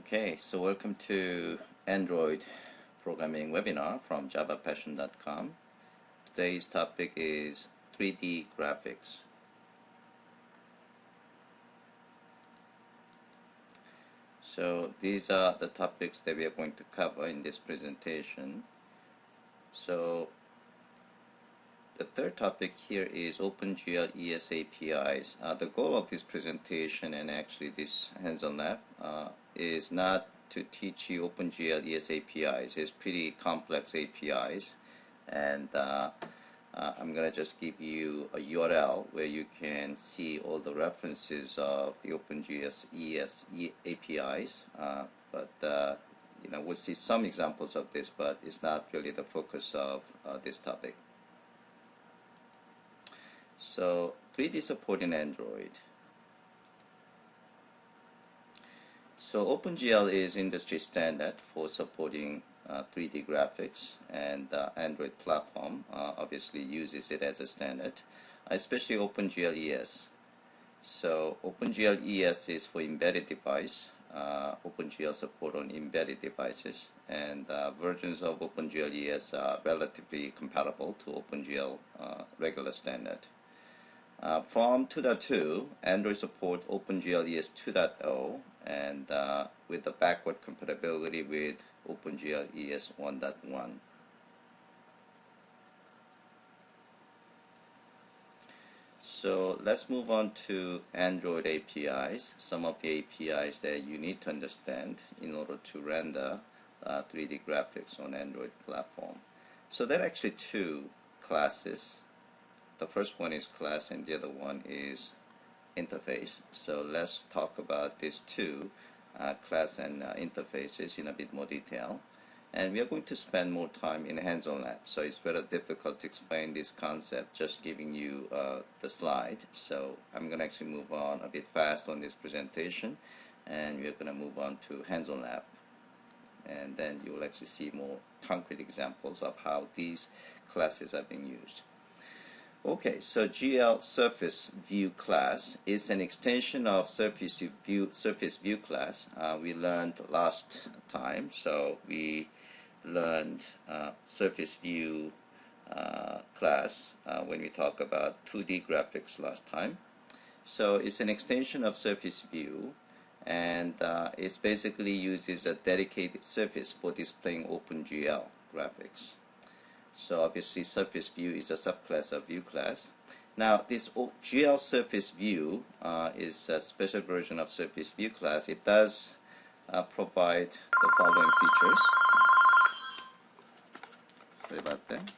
Okay, so welcome to Android programming webinar from JPassion.com. Today's topic is 3D graphics. So these are the topics that we are going to cover in this presentation. So the third topic here is OpenGL ES APIs. The goal of this presentation and actually this hands-on lab is not to teach you OpenGL ES APIs. It's pretty complex APIs, and I'm going to just give you a URL where you can see all the references of the OpenGL ES APIs. We'll see some examples of this, but it's not really the focus of this topic. So 3D support in Android. So OpenGL is industry standard for supporting 3D graphics, and Android platform obviously uses it as a standard, especially OpenGL ES. So OpenGL ES is for embedded device, OpenGL support on embedded devices, and versions of OpenGL ES are relatively compatible to OpenGL regular standard. From 2.2, Android support OpenGL ES 2.0, and with the backward compatibility with OpenGL ES 1.1. So let's move on to Android APIs, some of the APIs that you need to understand in order to render 3D graphics on Android platform. So there are actually two classes. The first one is class and the other one is interface. So let's talk about these two, class and interfaces, in a bit more detail. And we are going to spend more time in hands-on lab, so it's very difficult to explain this concept just giving you the slide. So I'm going to actually move on a bit fast on this presentation, and we're going to move on to hands-on lab. And then you will actually see more concrete examples of how these classes are being used. Okay, so GL Surface View class is an extension of Surface View class. We learned last time, so we learned Surface View class when we talk about 2D graphics last time. So it's an extension of Surface View, and it basically uses a dedicated surface for displaying OpenGL graphics. So obviously Surface View is a subclass of View class. Now this GL Surface View is a special version of Surface View class. It does provide the following features. Sorry about that.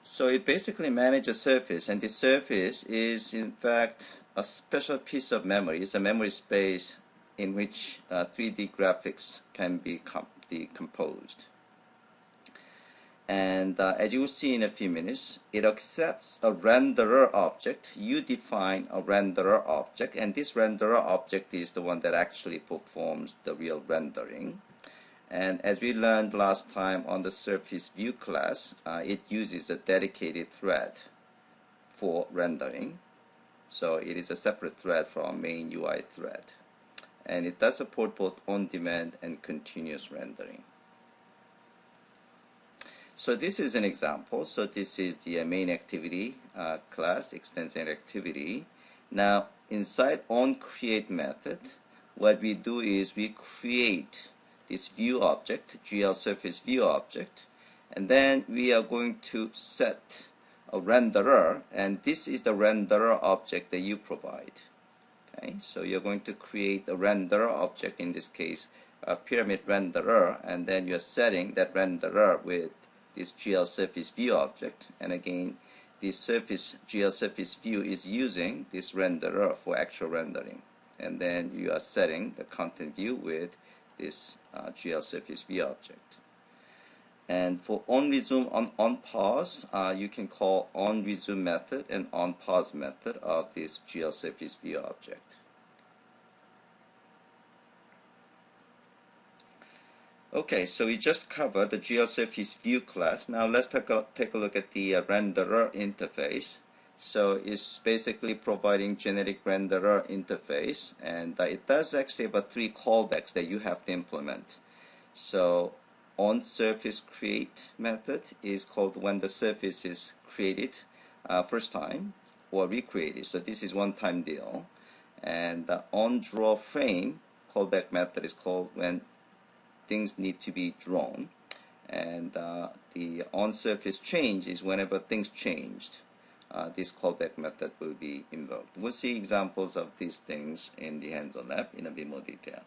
So it basically manages a surface, and this surface is in fact a special piece of memory. It's a memory space in which 3D graphics can be decomposed. And as you will see in a few minutes, it accepts a renderer object. You define a renderer object, and this renderer object is the one that actually performs the real rendering. And as we learned last time on the Surface View class, it uses a dedicated thread for rendering. So it is a separate thread from main UI thread. And it does support both on-demand and continuous rendering. So this is an example. So this is the main activity class, extension activity. Now inside onCreate method, what we do is we create this view object, GL Surface View object, and then we are going to set a renderer, and this is the renderer object that you provide. Okay, so you're going to create a renderer object, in this case a pyramid renderer, and then you're setting that renderer with this GL Surface View object, and again this GL Surface View is using this renderer for actual rendering, and then you are setting the content view with this GL Surface View object. And for onResume, onPause, you can call onResume method and onPause method of this GL Surface View object. Okay, so we just covered the GL Surface View class. Now let's take a look at the renderer interface. So it's basically providing generic renderer interface, and it does actually have 3 callbacks that you have to implement. So on surface create method is called when the surface is created first time or recreated. So this is one time deal. And the on draw frame callback method is called when things need to be drawn. And the on surface change is whenever things changed. This callback method will be invoked. We'll see examples of these things in the hands-on lab in a bit more detail.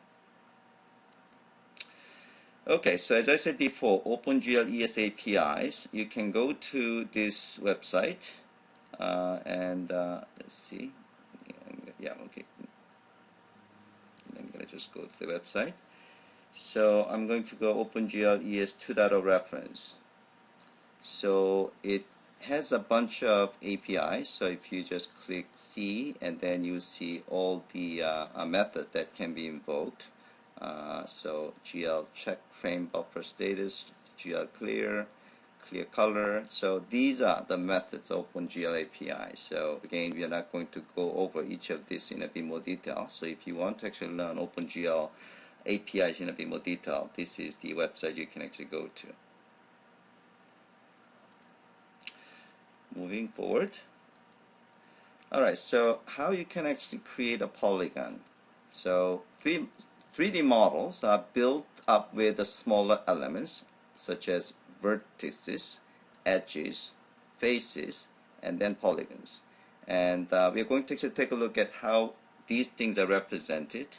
Okay, so as I said before, OpenGL ES APIs, you can go to this website and let's see. Yeah, okay. I'm going to just go to the website. So I'm going to go OpenGL ES 2.0 reference. So it has a bunch of APIs. So if you just click C, and then you see all the method that can be invoked. So GL check frame buffer status, GL clear, clear color. So these are the methods of OpenGL API. So again, we are not going to go over each of these in a bit more detail. So if you want to actually learn OpenGL APIs in a bit more detail, this is the website you can actually go to. Moving forward. Alright, so how you can actually create a polygon. So 3D models are built up with the smaller elements such as vertices, edges, faces, and then polygons. And we are going to actually take a look at how these things are represented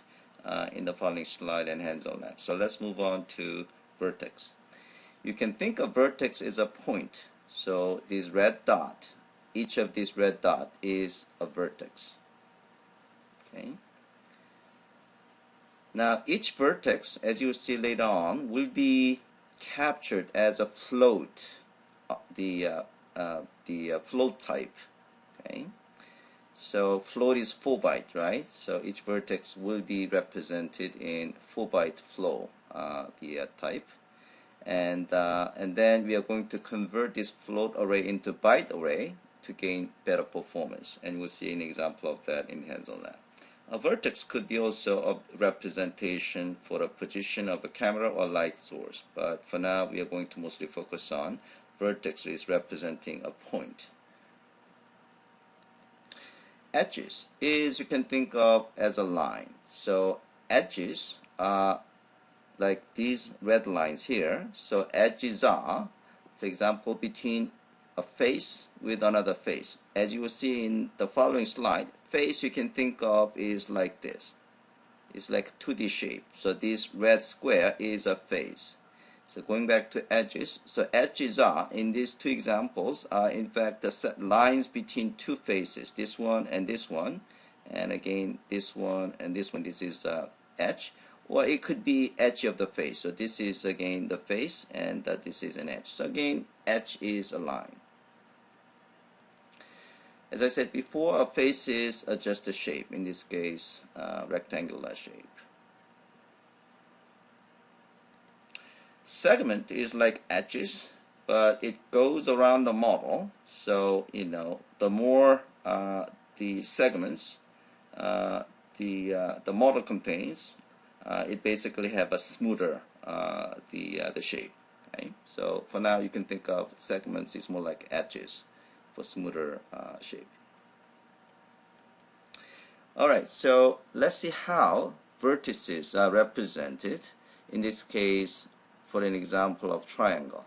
in the following slide and hands-on lab. So let's move on to vertex. You can think of vertex as a point. So this red dot, each of these red dot is a vertex. Okay. Now each vertex, as you see later on, will be captured as a float, the float type. Okay. So float is 4 byte, right? So each vertex will be represented in 4 byte flow, the type. And then we are going to convert this float array into byte array to gain better performance, and we'll see an example of that in hands-on lab. A vertex could be also a representation for a position of a camera or light source, but for now we are going to mostly focus on vertex is representing a point. Edges is, you can think of as a line. So edges are like these red lines here. So edges are, for example, between a face with another face. As you will see in the following slide, face you can think of is like this. It's like a 2D shape. So this red square is a face. So going back to edges, so edges are, in these two examples, are in fact the set lines between two faces, this one and this one, and again this one and this one. This is edge. Or it could be edge of the face. So this is again the face, and this is an edge. So again, edge is a line. As I said before, a face is just a shape. In this case, rectangular shape. Segment is like edges, but it goes around the model. So the more the segments the model contains, it basically have a smoother the shape. Okay? So for now you can think of segments is more like edges for smoother shape. Alright, so let's see how vertices are represented, in this case for an example of triangle.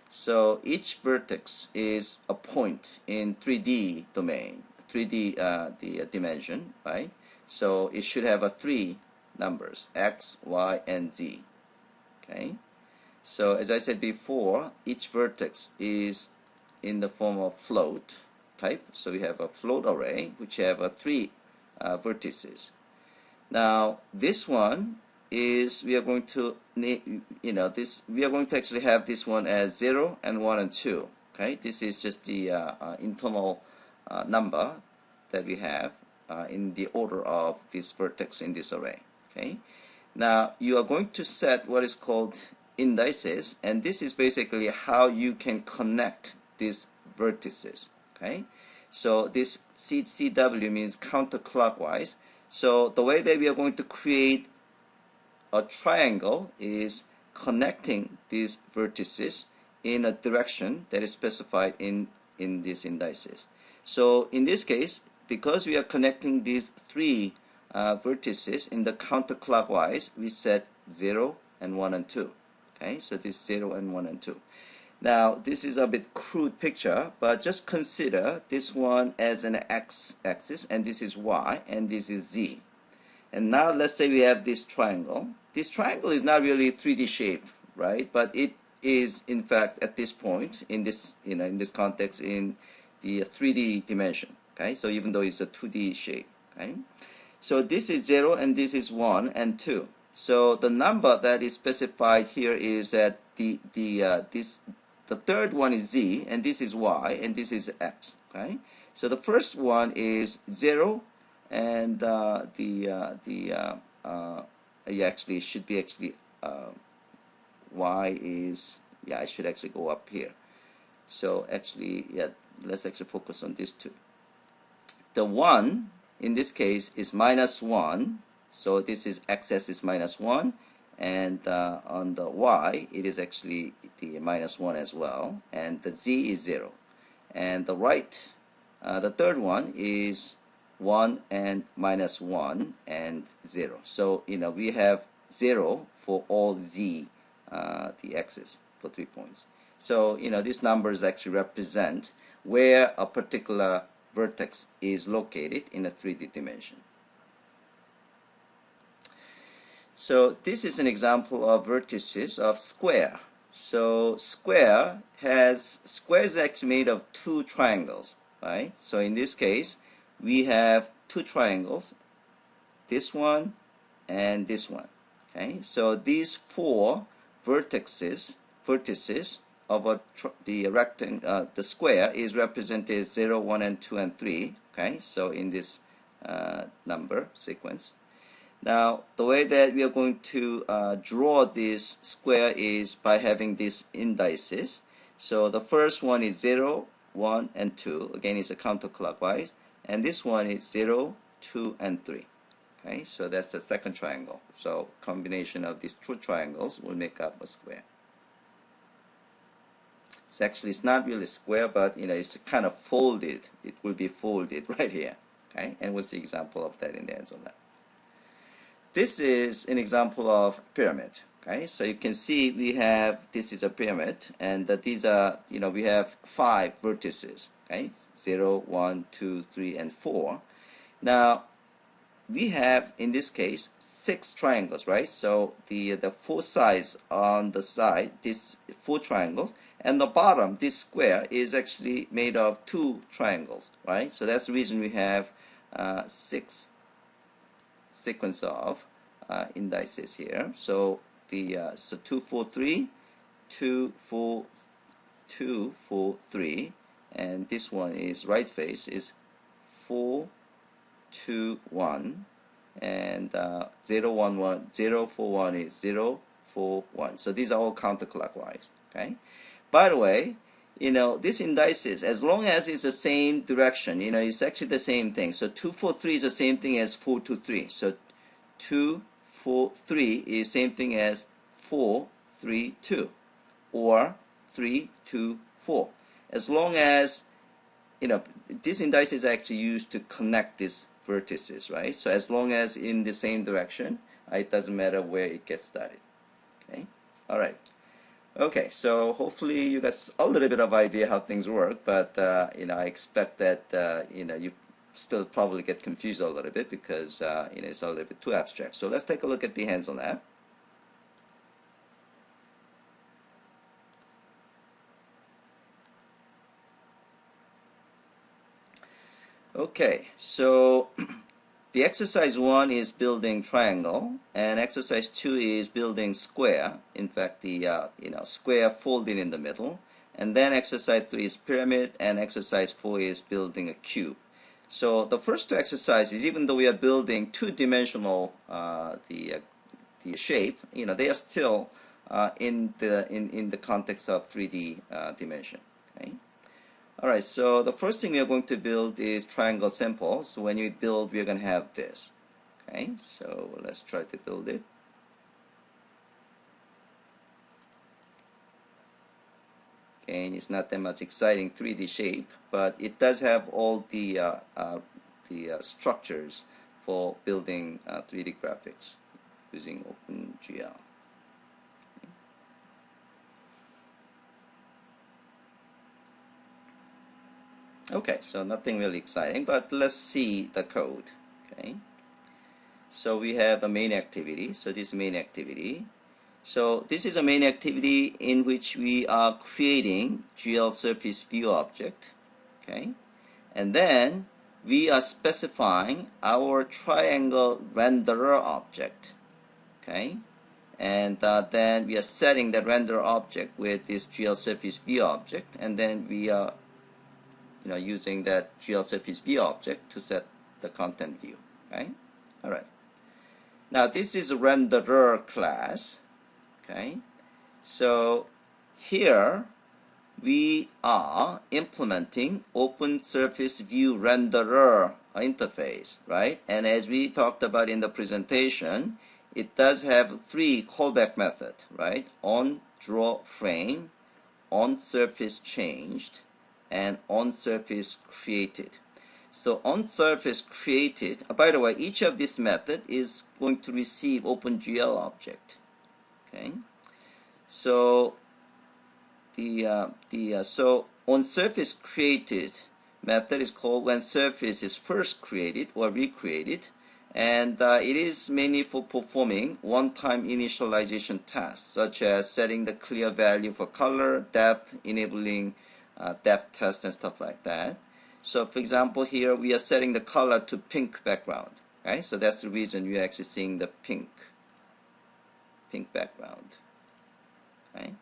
So each vertex is a point in 3D domain, 3D the dimension, right? So it should have 3 numbers, x, y, and z. Okay. So as I said before, each vertex is in the form of float type. So we have a float array which have 3 vertices. Now this one is, we are going to we are going to actually have this one as 0 and 1 and 2. Okay. This is just the internal number that we have in the order of this vertex in this array. Okay. Now you are going to set what is called indices, and this is basically how you can connect these vertices. Okay. So this CW means counterclockwise. So the way that we are going to create a triangle is connecting these vertices in a direction that is specified in these indices. So in this case, because we are connecting these three vertices in the counterclockwise, we set 0 and 1 and 2. Okay, so this 0 and 1 and 2. Now this is a bit crude picture, but just consider this one as an x-axis, and this is y, and this is z. And now let's say we have this triangle. This triangle is not really 3D shape, right? But it is in fact at this point in this in this context in the 3D dimension. Okay, so even though it's a 2D shape, okay. So this is 0 and this is 1 and 2. So the number that is specified here is that the third one is z, and this is y, and this is x. Okay, so the first one is 0, and actually should be y is, I should actually go up here. So actually, let's actually focus on these two. The 1 in this case is -1, so this is x-axis is -1, and on the y it is actually the -1 as well, and the z is 0. And the right, the third one is 1 and -1 and 0. So we have 0 for all z, the axis for 3 points. So these numbers actually represent where a particular vertex is located in a 3D dimension. So this is an example of vertices of square. So square is actually made of two triangles, right? So in this case, we have two triangles, this one and this one. Okay, so these four vertices of the square is represented 0, 1, and 2, and 3. Okay, so in this number sequence. Now, the way that we are going to draw this square is by having these indices. So the first one is 0, 1, and 2. Again, it's a counterclockwise. And this one is 0, 2, and 3. Okay, so that's the second triangle. So combination of these two triangles will make up a square. It's not really square, but it's kind of folded. It will be folded right here. Okay, and we'll see example of that in the hands on that. This is an example of pyramid. Okay, so you can see this is a pyramid, and these are, we have 5 vertices. Okay, 0, 1, 2, 3, and 4. Now we have in this case 6 triangles, right? So the 4 sides on the side, these 4 triangles, and the bottom, this square, is actually made of 2 triangles, right? So that's the reason we have 6 sequence of indices here. So so 2, 4, 3, 2, 4, 2, 4, 3, and this one is right face is 4, 2, 1, and 0, 1, 1, 0, 4, 1 is 0, 4, 1. So these are all counterclockwise. Okay. By the way, these indices, as long as it's the same direction, it's actually the same thing. So 2, 4, 3 is the same thing as 4, 2, 3. So 2, 4, 3 is same thing as 4, 3, 2, or 3, 2, 4. As long as this indice is actually used to connect these vertices, right? So as long as in the same direction, it doesn't matter where it gets started. Okay, all right. Okay, so hopefully you got a little bit of idea how things work, but I expect that you still probably get confused a little bit because it's a little bit too abstract. So let's take a look at the hands-on app. Okay, so the exercise 1 is building triangle, and exercise 2 is building square. In fact, the square folded in the middle. And then exercise 3 is pyramid, and exercise 4 is building a cube. So the first two exercises, even though we are building two-dimensional the shape, they are still in the context of 3D dimension. Okay. Alright, so the first thing we are going to build is triangle sample. So when you build, we're going to have this. Okay, so let's try to build it. And it's not that much exciting 3D shape, but it does have all the structures for building 3D graphics using OpenGL. Okay, so nothing really exciting, but let's see the code. Okay, so we have a main activity. So this main activity. So this is a main activity in which we are creating GL surface view object. Okay, and then we are specifying our triangle renderer object. Okay, and then we are setting the renderer object with this GL surface view object, and then we are using that GL surface view object to set the content view. Okay, all right. Now this is a renderer class. Okay, so here we are implementing Open Surface View Renderer interface, right? And as we talked about in the presentation, it does have 3 callback methods, right? On draw frame, on surface changed, and on surface created. So on surface created, by the way, each of this method is going to receive OpenGL object. Okay, so so on surface created method is called when surface is first created or recreated, and it is mainly for performing one-time initialization tasks such as setting the clear value for color, depth, enabling depth test and stuff like that. So for example, here we are setting the color to pink background. Okay, so that's the reason you're actually seeing the pink background. Okay,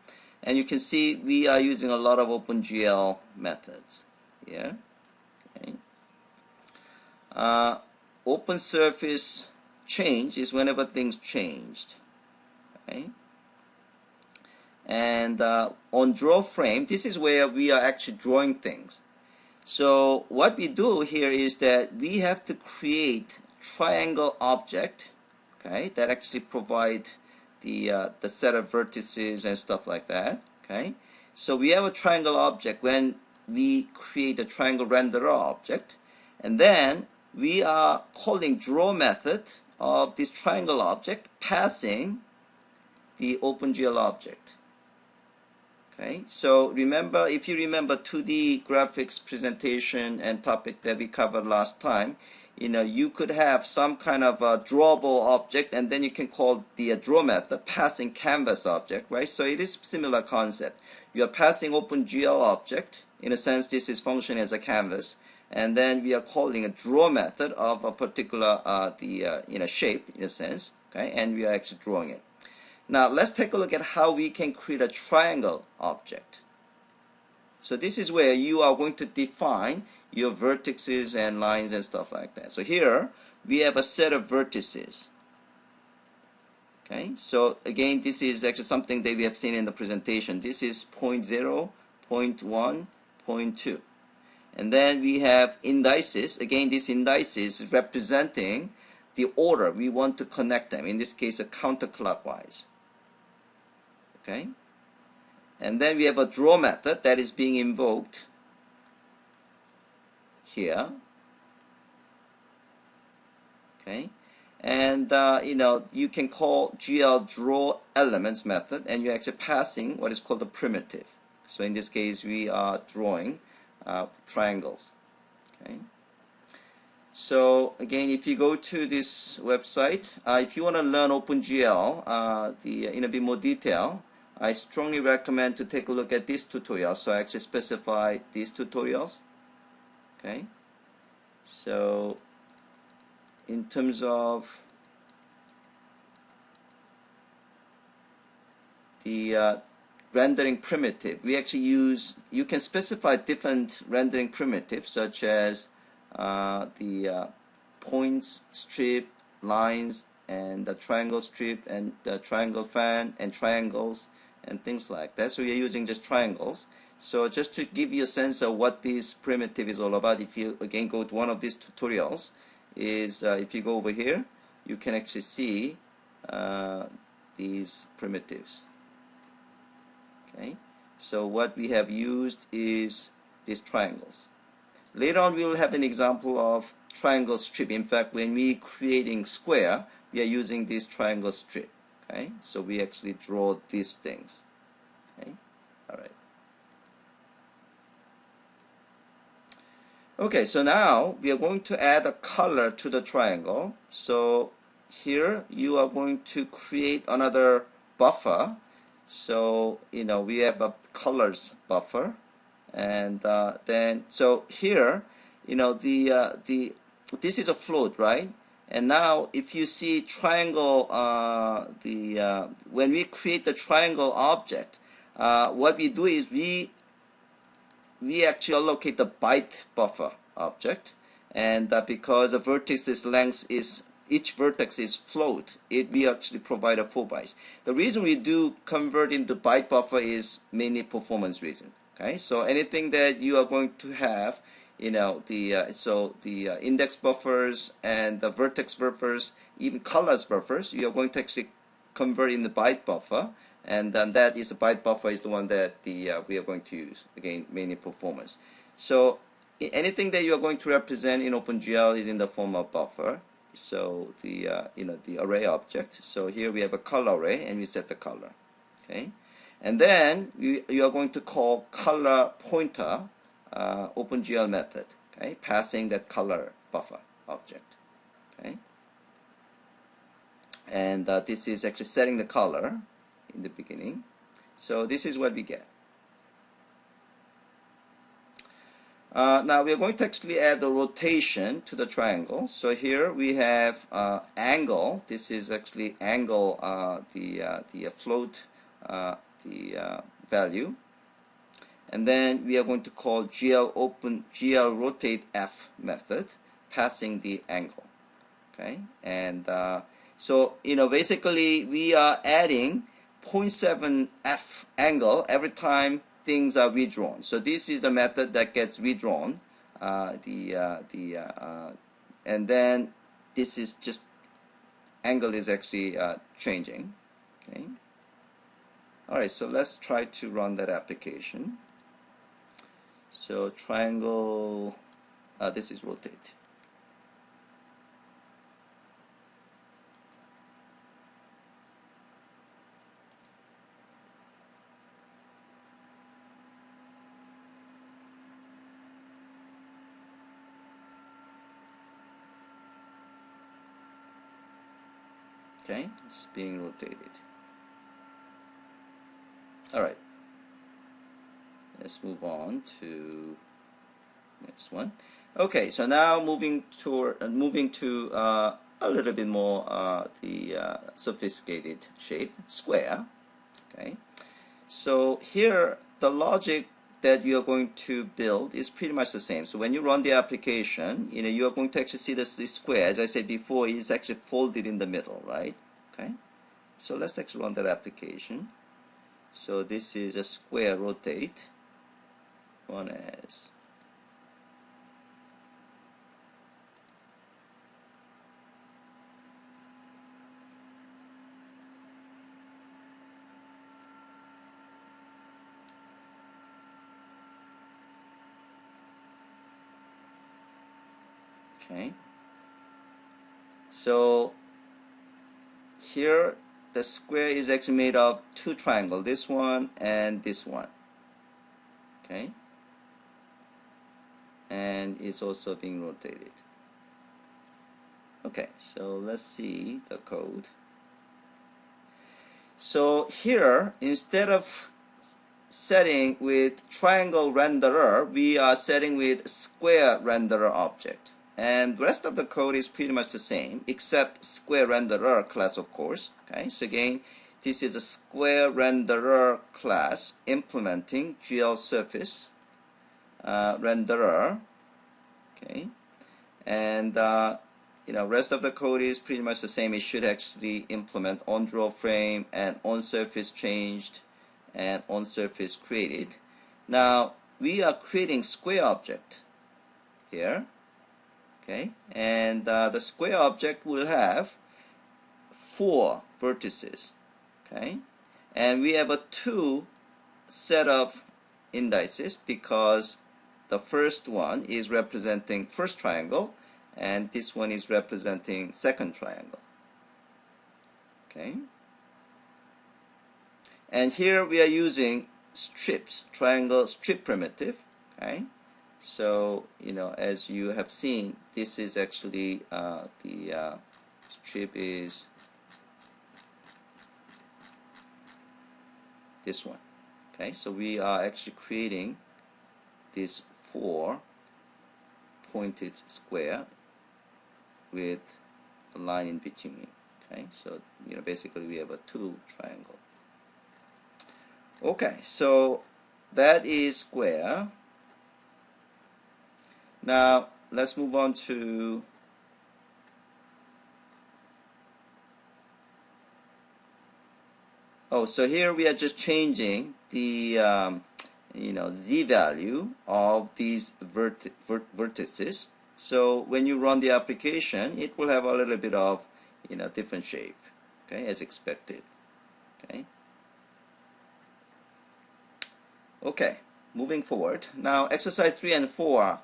and you can see we are using a lot of OpenGL methods here. Okay, open surface change is whenever things changed. Okay, and on draw frame, this is where we are actually drawing things. So what we do here is that we have to create triangle object, okay, that actually provide the set of vertices and stuff like that. Okay, so we have a triangle object when we create a triangle renderer object, and then we are calling draw method of this triangle object passing the OpenGL object. Okay, so remember, if you remember 2D graphics presentation and topic that we covered last time, you could have some kind of a drawable object, and then you can call the draw method passing canvas object, right? So it is similar concept. You are passing OpenGL object. In a sense, this is function as a canvas, and then we are calling a draw method of a particular shape in a sense. Okay, and we are actually drawing it. Now let's take a look at how we can create a triangle object. So this is where you are going to define your vertices and lines and stuff like that. So here we have a set of vertices. Okay, so again, this is actually something that we have seen in the presentation. This is 0.0, 0.1, 0.2. And then we have indices. Again, these indices is representing the order we want to connect them. In this case, counterclockwise. Okay, and then we have a draw method that is being invoked here. Okay, and you can call GL draw elements method, and you're actually passing what is called a primitive. So in this case, we are drawing triangles. Okay. So again, if you go to this website, if you want to learn OpenGL in a bit more detail, I strongly recommend to take a look at this tutorial. So I actually specify these tutorials. Okay, so in terms of the rendering primitive, we actually you can specify different rendering primitives such as the points strip, lines, and the triangle strip, and the triangle fan, and triangles, and things like that. So we are using just triangles. So just to give you a sense of what this primitive is all about, if you again go to one of these tutorials, is if you go over here, you can actually see these primitives. Okay, so what we have used is these triangles. Later on we will have an example of triangle strip. In fact, when we creating square, we are using this triangle strip. Okay, so we actually draw these things. Okay, all right. Okay, so now we are going to add a color to the triangle. So here you are going to create another buffer. So we have a colors buffer, and then so here this is a float, right? And now if you see triangle, when we create the triangle object, what we do is we actually allocate the byte buffer object, and because the vertex's length is, each vertex is float, we actually provide a 4 bytes. The reason we do convert into byte buffer is mainly performance reason. Okay, so anything that you are going to have, the index buffers and the vertex buffers, even colors buffers, you are going to actually convert in the byte buffer, and then that is the byte buffer is the one that we are going to use, again mainly performance. So anything that you are going to represent in OpenGL is in the form of buffer. So the array object. So here we have a color array, and we set the color. Okay, and then you are going to call color pointer OpenGL method. Okay, passing that color buffer object. Okay, and this is actually setting the color in the beginning. So this is what we get. Now we are going to actually add the rotation to the triangle. So here we have angle. This is actually angle, the float, value, and then we are going to call GL rotate F method, passing the angle. Okay, and so basically we are adding 0.7 F angle every time things are redrawn. So this is the method that gets redrawn, and then this is just angle is actually changing. Okay. All right. So let's try to run that application. So triangle. This is rotate. Okay, it's being rotated. All right, let's move on to next one. Okay, so now moving to a little bit more the sophisticated shape, square. Okay, so here the logic that you are going to build is pretty much the same. So when you run the application, you are going to actually see this square. As I said before, it's actually folded in the middle, right? Okay. So let's actually run that application. So this is a square rotate. Run as. Okay, so here the square is actually made of 2 triangles, this one and this one. Okay, and it's also being rotated. Okay, so let's see the code. So here, instead of setting with triangle renderer, we are setting with square renderer object. And the rest of the code is pretty much the same, except square renderer class, of course. Okay, so again, this is a square renderer class implementing GL surface renderer. Okay, and rest of the code is pretty much the same. It should actually implement on draw frame and on surface changed and on surface created. Now we are creating square object here, okay, and the square object will have 4 vertices, okay, and we have a 2 set of indices because the first one is representing first triangle and this one is representing second triangle, okay. And here we are using strips, triangle strip primitive, okay. So as you have seen, this is actually the strip is this one, okay. So we are actually creating this 4 pointed square with a line in between, okay. So basically we have a 2 triangle. Okay, so that is square. Now let's move on to so here we are just changing the z value of these vertices. So when you run the application, it will have a little bit of different shape, okay, as expected, okay. Okay, moving forward. Now exercise 3 and 4,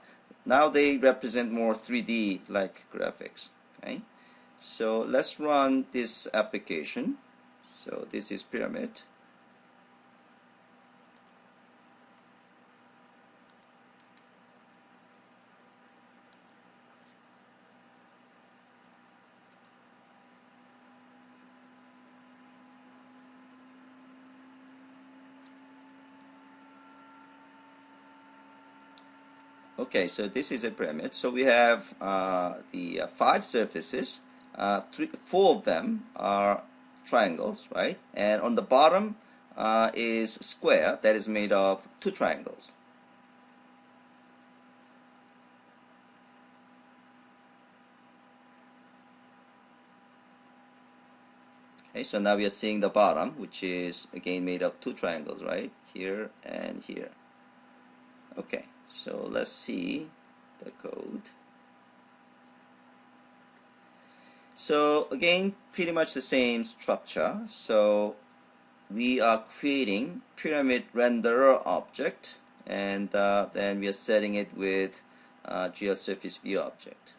now they represent more 3D like graphics, okay. So let's run this application. So this is pyramid. Okay, so this is a pyramid. So we have the 5 surfaces. 4 of them are triangles, right? And on the bottom is square that is made of 2 triangles. Okay, so now we are seeing the bottom, which is again made of 2 triangles, right? Here and here. Okay, so let's see the code. So again, pretty much the same structure. So we are creating pyramid renderer object, and then we are setting it with GeoSurface View object.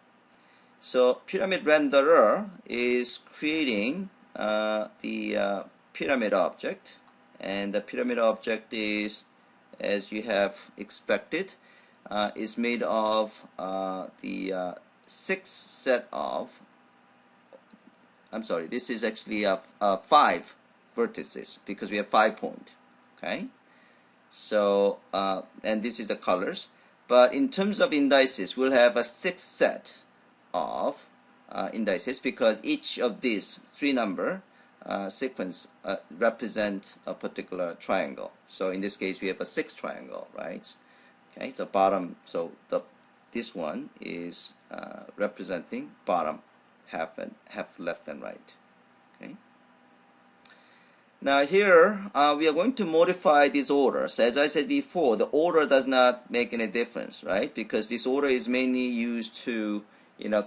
So pyramid renderer is creating the pyramid object, and the pyramid object is, as you have expected, is made of the 6 set of, this is actually 5 vertices because we have 5 points, okay. So and this is the colors, but in terms of indices we'll have a 6 set of indices because each of these 3 number sequence represent a particular triangle. So in this case we have a 6 triangle, right? Okay, so bottom, so this one is representing bottom half left and right, okay. Now here we are going to modify these orders. As I said before, the order does not make any difference, right? Because this order is mainly used to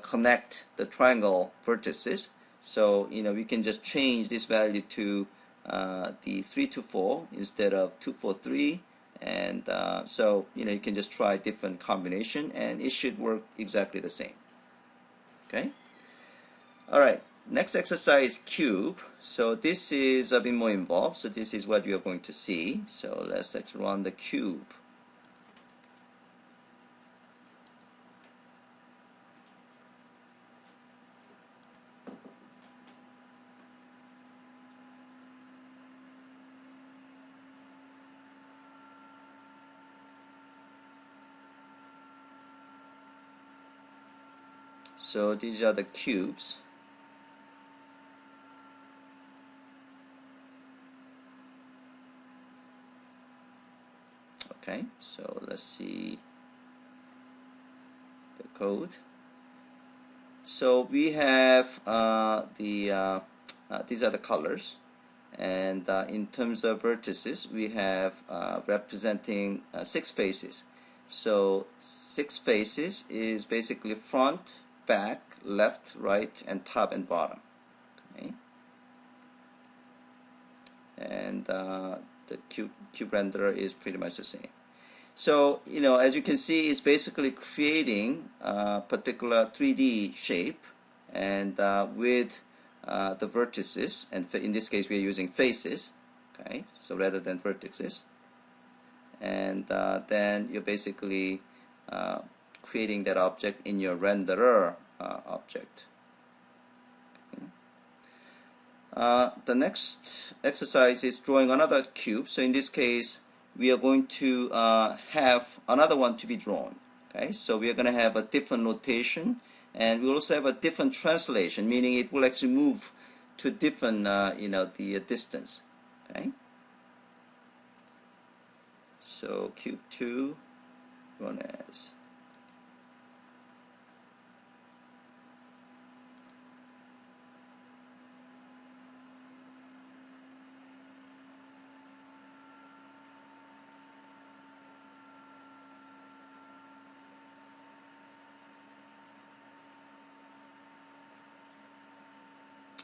connect the triangle vertices. So we can just change this value to the 3 to 4 instead of 2 4 3, and so you can just try different combination and it should work exactly the same, okay. Alright, next exercise, cube. So this is a bit more involved, so this is what you are going to see. So let's actually run the cube. So these are the cubes. Okay, so let's see the code. So we have these are the colors. And in terms of vertices, we have representing 6 faces. So 6 faces is basically front, back, left, right, and top and bottom. Okay. And the cube renderer is pretty much the same. So, as you can see, it's basically creating a particular 3D shape, and with the vertices, and in this case we are using faces, okay, so rather than vertices, and then you're basically creating that object in your renderer object. The next exercise is drawing another cube. So in this case, we are going to have another one to be drawn. Okay, so we are going to have a different notation, and we also have a different translation, meaning it will actually move to different, the distance. Okay. So cube 2 run as.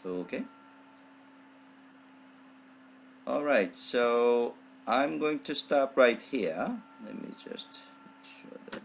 Okay. Alright, so I'm going to stop right here. Let me just make sure that